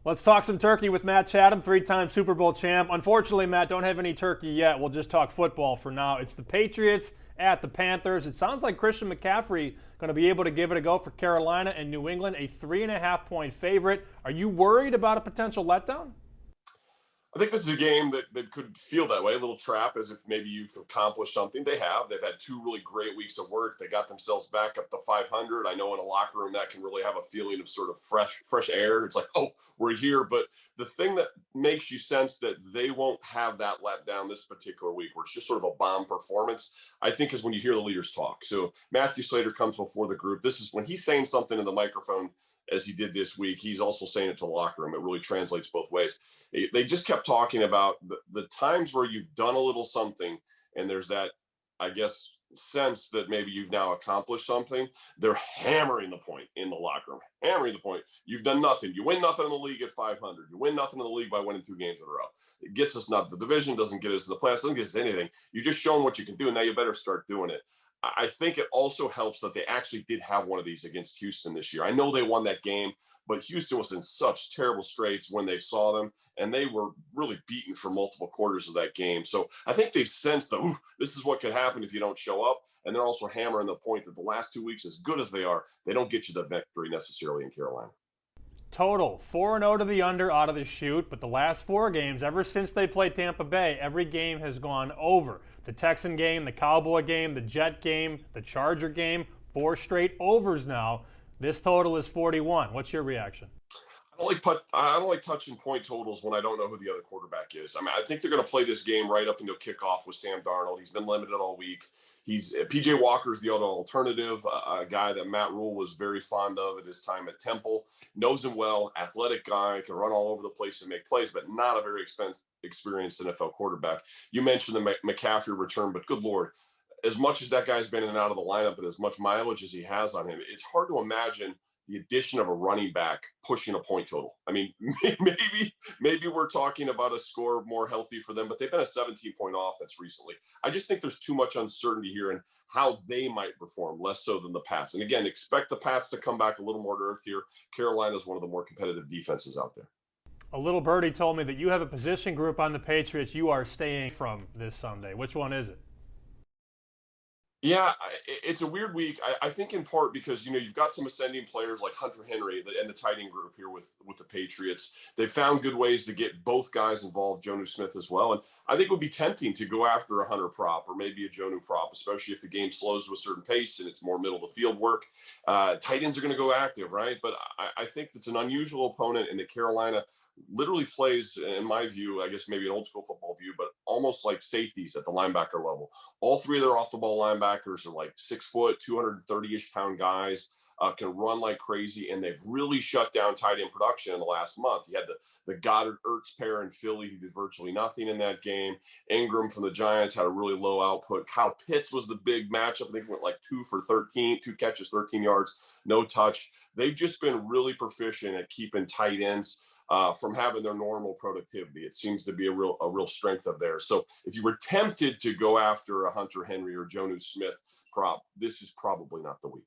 Let's talk some turkey with Matt Chatham, three-time Super Bowl champ. Unfortunately, Matt, don't have any turkey yet. We'll just talk football for now. It's the Patriots at the Panthers. It sounds like Christian McCaffrey going to be able to give it a go for Carolina and New England, a 3.5-point favorite. Are you worried about a potential letdown? I think this is a game that could feel that way, a little trap, as if maybe you've accomplished something. They have. They've had two really great weeks of work. They got themselves back up to 500. I know in a locker room that can really have a feeling of sort of fresh air. It's like, oh, we're here. But the thing that makes you sense that they won't have that letdown this particular week, where it's just sort of a bomb performance, I think is when you hear the leaders talk. So Matthew Slater comes before the group. This is when he's saying something in the microphone, as he did this week, he's also saying it to the locker room. It really translates both ways. They just kept talking about the times where you've done a little something and there's that, I guess, sense that maybe you've now accomplished something. They're hammering the point in the locker room, hammering the point. You've done nothing. You win nothing in the league at 500. You win nothing in the league by winning 2 games in a row. It gets us not the division, doesn't get us to the playoffs, doesn't get us anything. You've just shown what you can do, and now you better start doing it. I think it also helps that they actually did have one of these against Houston this year. I know they won that game, but Houston was in such terrible straits when they saw them, and they were really beaten for multiple quarters of that game. So I think they've sensed that this is what could happen if you don't show up, and they're also hammering the point that the last 2 weeks, as good as they are, they don't get you the victory necessarily in Carolina. Total 4-0 to the under out of the chute, but the last 4 games, ever since they played Tampa Bay, every game has gone over. The Texan game, the Cowboy game, the Jet game, the Charger game, 4 straight overs now. This total is 41. What's your reaction? I don't like touching point totals when I don't know who the other quarterback is. I mean, I think they're going to play this game right up until kickoff with Sam Darnold. He's been limited all week. He's PJ Walker's the other alternative, a guy that Matt Rule was very fond of at his time at Temple. Knows him well, athletic guy, can run all over the place and make plays, but not a very experienced NFL quarterback. You mentioned the McCaffrey return, but good Lord, as much as that guy's been in and out of the lineup and as much mileage as he has on him, it's hard to imagine the addition of a running back pushing a point total. I mean, maybe we're talking about a score more healthy for them, but they've been a 17-point offense recently. I just think there's too much uncertainty here in how they might perform, less so than the Pats. And again, expect the Pats to come back a little more to earth here. Carolina is one of the more competitive defenses out there. A little birdie told me that you have a position group on the Patriots you are staying from this Sunday. Which one is it? Yeah, it's a weird week. I think in part because you've got some ascending players like Hunter Henry and the tight end group here with the Patriots. They've found good ways to get both guys involved, Jonnu Smith as well. And I think it would be tempting to go after a Hunter prop or maybe a Jonnu prop, especially if the game slows to a certain pace and it's more middle of the field work. Tight ends are going to go active, right? But I think it's an unusual opponent, and that Carolina literally plays, in my view, I guess maybe an old school football view, but almost like safeties at the linebacker level. All 3 of their off the ball linebackers are like 6 foot, 230-ish pound guys, can run like crazy, and they've really shut down tight end production in the last month. You had the Goddard-Ertz pair in Philly who did virtually nothing in that game. Ingram from the Giants had a really low output. Kyle Pitts was the big matchup. I think he went like 2 for 13, 2 catches, 13 yards, no touch. They've just been really proficient at keeping tight ends from having their normal productivity. It seems to be a real strength of theirs. So if you were tempted to go after a Hunter Henry or Jonnu Smith prop, this is probably not the week.